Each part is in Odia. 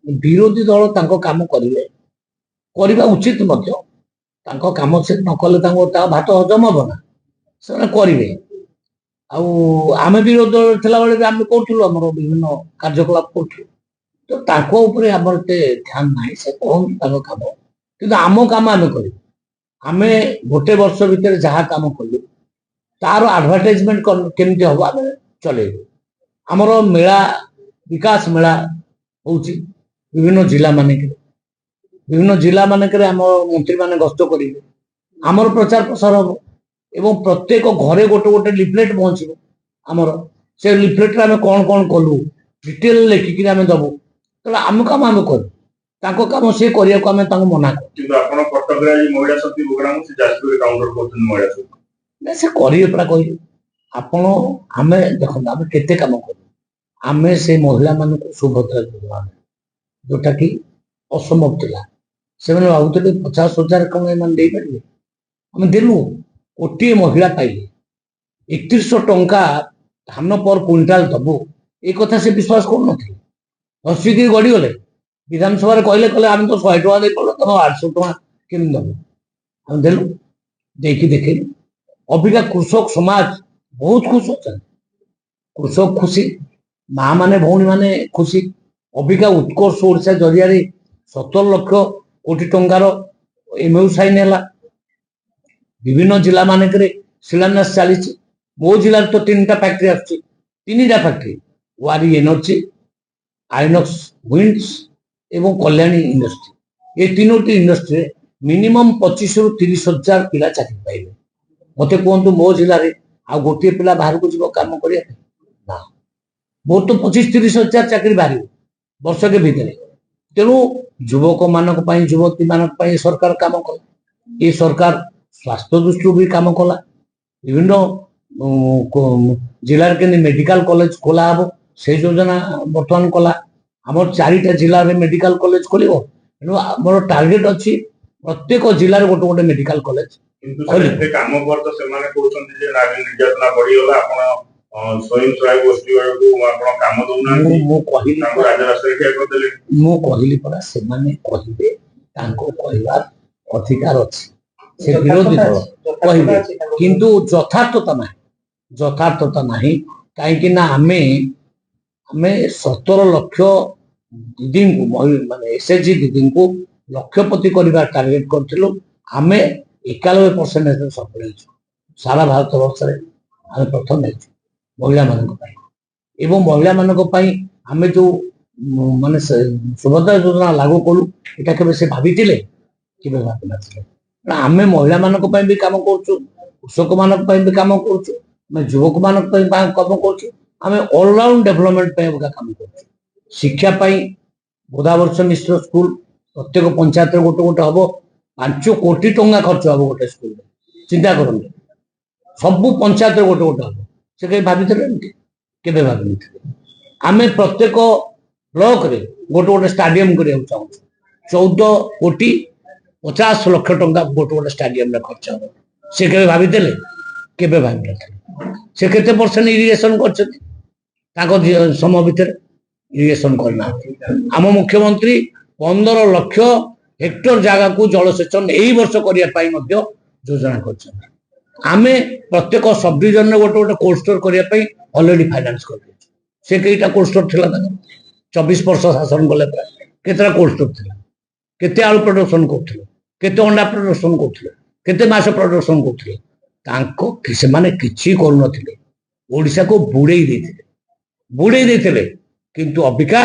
ବିରୋଧୀ ଦଳ ତାଙ୍କ କାମ କରିବେ, କରିବା ଉଚିତ ମଧ୍ୟ। ତାଙ୍କ କାମ ସେ ନ କଲେ ତାଙ୍କ ତା ଭାତ ହଜମ ହବ ନା, ସେମାନେ କରିବେ। ଆଉ ଆମେ ବିରୋଧୀ ଦଳରେ ଥିଲାବେଳେ ବି ଆମେ କରୁଥିଲୁ, ଆମର ବିଭିନ୍ନ କାର୍ଯ୍ୟକଳାପ କରୁଥିଲୁ। ତ ତାଙ୍କ ଉପରେ ଆମର ଏତେ ଧ୍ୟାନ ନାହିଁ, ସେ କହନ୍ତୁ ତାଙ୍କ କାମ, କିନ୍ତୁ ଆମ କାମ ଆମେ କରିବୁ। ଆମେ ଗୋଟେ ବର୍ଷ ଭିତରେ ଯାହା କାମ କଲୁ ତାର ଆଡଭର୍ଟାଇଜମେଣ୍ଟ କେମିତି ହବ ଆମେ ଚଲେଇବୁ। ଆମର ମେଳା, ବିକାଶ ମେଳା ହଉଛି ବିଭିନ୍ନ ଜିଲ୍ଲା ମାନଙ୍କରେ। ବିଭିନ୍ନ ଜିଲ୍ଲା ମାନଙ୍କରେ ଆମ ମନ୍ତ୍ରୀ ମାନେ ଗସ୍ତ କରିବେ, ଆମର ପ୍ରଚାର ପ୍ରସାର ହବ ଏବଂ ପ୍ରତ୍ୟେକ ଘରେ ଗୋଟେ ଗୋଟେ ଲିଫଲେଟ ପହଞ୍ଚିବ ଆମର। ସେ ଲିଫଲେଟରେ ଆମେ କଣ କଣ କଲୁ ଡିଟେଲ ଲେଖିକିରି ଆମେ ଦବୁ। ତେଣୁ ଆମ କାମ ଆମେ କରୁ, ତାଙ୍କ କାମ ସେ କରିବାକୁ ଆମେ ତାଙ୍କୁ ମନା କରୁ। କିନ୍ତୁ ଆପଣ କଟକରେ ଆଜି ମହିଳା ଶକ୍ତି ପ୍ରୋଗ୍ରାମ ସେ ଯାଜପୁରରେ କାଉଣ୍ଟର କରୁଛନ୍ତି ମହିଳା ଶକ୍ତି। ନା ସେ କରିବେ ପରା କହିଲି ଆପଣ। ଆମେ ଦେଖନ୍ତୁ ଆମେ କେତେ କାମ କରୁ। ଆମେ ସେ ମହିଳା ମାନଙ୍କୁ ସୁଭଦ୍ରା ଯୋଜନା ଯୋଉଟା କି ଅସମ୍ଭବ ଥିଲା, ସେମାନେ ଭାବୁଥିଲେ 50,000 କଣ ଏମାନେ ଦେଇପାରିବେ, ଆମେ ଦେଲୁ। ଗୋଟିଏ ମହିଳା ପାଇଲେ 3100 ଟଙ୍କା ଧାନ ପର କୁଇଣ୍ଟାଲ ଦବୁ, ଏ କଥା ସେ ବିଶ୍ୱାସ କରୁନଥିଲେ। ହସିକି ଗଡ଼ିଗଲେ। ବିଧାନସଭାରେ କହିଲେ ଆମେ ତ 100 ଟଙ୍କା ଦେଇ ପଡିଲୁ, ତମ 800 ଟଙ୍କା କେମିତି ଦବୁ? ଆମେ ଦେଲୁ, ଦେଇକି ଦେଖେଇଲୁ। ଅବିକା କୃଷକ ସମାଜ ବହୁତ ଖୁସି ଅଛନ୍ତି। କୃଷକ ଖୁସି, ମା ମାନେ ଭଉଣୀ ମାନେ ଖୁସି। ଅବିକା ଉତ୍କର୍ଷ ଓଡ଼ିଶା ଜରିଆରେ 17 ଲକ୍ଷ କୋଟି ଟଙ୍କାର ଏମୟୁ ସାଇନ୍ ହେଲା। ବିଭିନ୍ନ ଜିଲ୍ଲା ମାନଙ୍କରେ ଶିଳାନ୍ୟାସ ଚାଲିଛି। ମୋ ଜିଲ୍ଲାରେ ତ 3ଟା ଫ୍ୟାକ୍ଟ୍ରି ଆସୁଛି, 3ଟା ଫ୍ୟାକ୍ଟ୍ରି, ୱାରି ଏନର୍ଜି, ଆଇନକ୍ସ ୱିଣ୍ଡସ୍ ଏବଂ କଲ୍ୟାଣୀ ଇଣ୍ଡଷ୍ଟ୍ରି। ଏ 3ଟି ଇଣ୍ଡଷ୍ଟ୍ରିରେ ମିନିମମ୍ 25,000 ରୁ 30,000 ପିଲା ଚାକିରି ପାଇବେ। ମତେ କୁହନ୍ତୁ ମୋ ଜିଲ୍ଲାରେ ଆଉ ଗୋଟିଏ ପିଲା ବାହାରକୁ ଯିବ କାମ କରିବା ପାଇଁ? ନା, ମୋର ତ 25-30,000 ଚାକିରି ବାହାରିବ ବର୍ଷକେ ଭିତରେ। ତେଣୁ ଯୁବକ ମାନଙ୍କ ପାଇଁ, ଯୁବତୀ ମାନଙ୍କ ପାଇଁ ସରକାର କାମ କଲା। ଏ ସରକାର ସ୍ୱାସ୍ଥ୍ୟ ଦୃଷ୍ଟିରୁ ବି କାମ କଲା। ବିଭିନ୍ନ ଜିଲ୍ଲାରେ କେମିତି ମେଡିକାଲ କଲେଜ ଖୋଲା ହବ ସେ ଯୋଜନା ବର୍ତ୍ତମାନ କଲା। ଆମର 4ଟା ଜିଲ୍ଲାରେ ମେଡିକାଲ କଲେଜ ଖୋଲିବ। ତେଣୁ ଆମର ଟାର୍ଗେଟ ଅଛି ପ୍ରତ୍ୟେକ ଜିଲ୍ଲାରେ ଗୋଟେ ଗୋଟେ ମେଡିକାଲ କଲେଜ। କିନ୍ତୁ ଏତେ କାମ ପରେ ତ ସେମାନେ କହୁଛନ୍ତି ଯେ ନାରୀ ନିର୍ଯାତନା ବଢିଗଲା, ଆପଣ ସ୍ୱୟଂ ସହାୟକ ଗୋଷ୍ଠୀ ବେଳକୁ ଆପଣ କାମ ଦଉନାହାନ୍ତି, ତାଙ୍କୁ ରାଜରାସ୍ତାରେ ଠିଆ କରିଦେଲେ। ମୁଁ କହିଲି ପରା ସେମାନେ କହିବେ, ତାଙ୍କ କହିବାର ଅଧିକାର ଅଛି, ସେ ବିରୋଧୀ ଦଳ କହିବେ, କିନ୍ତୁ ଯଥାର୍ଥତା ନାହିଁ। ଯଥାର୍ଥତା ନାହିଁ କାହିଁକି ନା ଆମେ 17 ଲକ୍ଷ ଦିଦିଙ୍କୁ, ମାନେ ଏସଏଚଜି ଦିଦିଙ୍କୁ ଲକ୍ଷପତି କରିବା ଟାର୍ଗେଟ କରିଥିଲୁ। ଆମେ 91% ସଫଳ ହେଇଛୁ। ସାରା ଭାରତ ବର୍ଷରେ ଆମେ ପ୍ରଥମ ହେଇଛୁ ମହିଳାମାନଙ୍କ ପାଇଁ। ଏବଂ ମହିଳାମାନଙ୍କ ପାଇଁ ଆମେ ଯୋଉ ମାନେ ସୁଭଦ୍ରା ଯୋଜନା ଲାଗୁ କଲୁ, ଏଟା କେବେ ସେ ଭାବିଥିଲେ? କେବେ ଭାବିନଥିଲେ। ଆମେ ମହିଳାମାନଙ୍କ ପାଇଁ ବି କାମ କରୁଛୁ, କୃଷକ ମାନଙ୍କ ପାଇଁ ବି କାମ କରୁଛୁ, ଆମେ ଯୁବକ ମାନଙ୍କ ପାଇଁ କାମ କରୁଛୁ, ଆମେ ଅଲରାଉଣ୍ଡ ଡେଭଲପମେଣ୍ଟ ପାଇଁ କାମ କରୁଛୁ। ଶିକ୍ଷା ପାଇଁ ଗୋଦାବର୍ଷ ମିଶ୍ର ସ୍କୁଲ ପ୍ରତ୍ୟେକ ପଞ୍ଚାୟତରେ ଗୋଟେ ଗୋଟେ ହବ, 5 କୋଟି ଟଙ୍କା ଖର୍ଚ୍ଚ ହବ ଗୋଟେ ସ୍କୁଲରେ। ଚିନ୍ତା କରନ୍ତୁ, ସବୁ ପଞ୍ଚାୟତରେ ଗୋଟେ ଗୋଟେ ହବ। ସେ କେବେ ଭାବିଥିଲେ? କେବେ ଭାବିନଥିଲେ। ଆମେ ପ୍ରତ୍ୟେକ ବ୍ଲକରେ ଗୋଟେ ଗୋଟେ ଷ୍ଟାଡିୟମ କରିବାକୁ ଚାହୁଁଛୁ। 14,50,00,000 ଟଙ୍କା ଗୋଟେ ଗୋଟେ ଷ୍ଟାଡିୟମରେ ଖର୍ଚ୍ଚ ହବ। ସେ କେବେ ଭାବିଥିଲେ? କେବେ ଭାବିନଥିଲେ। ସେ କେତେ ପରସେଣ୍ଟ ଇରିଗେସନ କରିଛନ୍ତି ତାଙ୍କ ସମୟ ଭିତରେ? ଇରିଗେସନ କରିନାହାନ୍ତି। ଆମ ମୁଖ୍ୟମନ୍ତ୍ରୀ 15 ଲକ୍ଷ ହେକ୍ଟର ଜାଗାକୁ ଜଳସେଚନ ଏଇ ବର୍ଷ କରିବା ପାଇଁ ମଧ୍ୟ ଯୋଜନା କରିଛନ୍ତି। ଆମେ ପ୍ରତ୍ୟେକ ସବ୍ ଡିଭିଜନରେ ଗୋଟେ ଗୋଟେ କୋଲ୍ଡ ଷ୍ଟୋର କରିବା ପାଇଁ ଅଲରେଡି ଫାଇନାନ୍ସ କରିଦେଇଛୁ। ସେ କେଇଟା କୋଲ୍ଡ ଷ୍ଟୋର ଥିଲା ତାଙ୍କର? 24 ବର୍ଷ ଶାସନ କଲେ ପ୍ରାୟ କେତେଟା କୋଲ୍ଡ ଷ୍ଟୋର ଥିଲା? କେତେ ଆଳୁ ପ୍ରଡକ୍ସନ କରୁଥିଲେ? କେତେ ଅଣ୍ଡା ପ୍ରଡକ୍ସନ କରୁଥିଲେ? କେତେ ମାଛ ପ୍ରଡକ୍ସନ କରୁଥିଲେ? ତାଙ୍କ ସେମାନେ କିଛି କରୁନଥିଲେ, ଓଡ଼ିଶାକୁ ବୁଡେଇ ଦେଇଥିଲେ। କିନ୍ତୁ ଅବିକା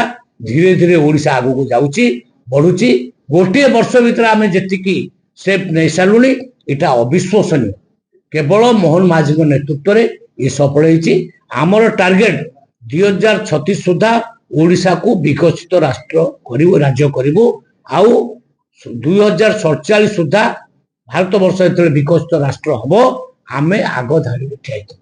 ଧୀରେ ଧୀରେ ଓଡ଼ିଶା ଆଗକୁ ଯାଉଛି, ବଢୁଛି। ଗୋଟିଏ ବର୍ଷ ଭିତରେ ଆମେ ଯେତିକି ଷ୍ଟେପ୍ ନେଇ ସାରିଲୁଣି, ଏଟା ଅବିଶ୍ୱସନୀୟ। କେବଳ ମୋହନ ମାଝୀଙ୍କ ନେତୃତ୍ୱରେ ଏ ସଫଳ ହେଇଛି। ଆମର ଟାର୍ଗେଟ 2036 ସୁଦ୍ଧା ଓଡ଼ିଶାକୁ ବିକଶିତ ରାଜ୍ୟ କରିବୁ। ଆଉ 2047 ସୁଦ୍ଧା ଭାରତ ବର୍ଷ ଯେତେବେଳେ ବିକଶିତ ରାଷ୍ଟ୍ର ହବ, ଆମେ ଆଗ ଧାଡ଼ିରେ ଠିଆ ହେଇଥିବୁ।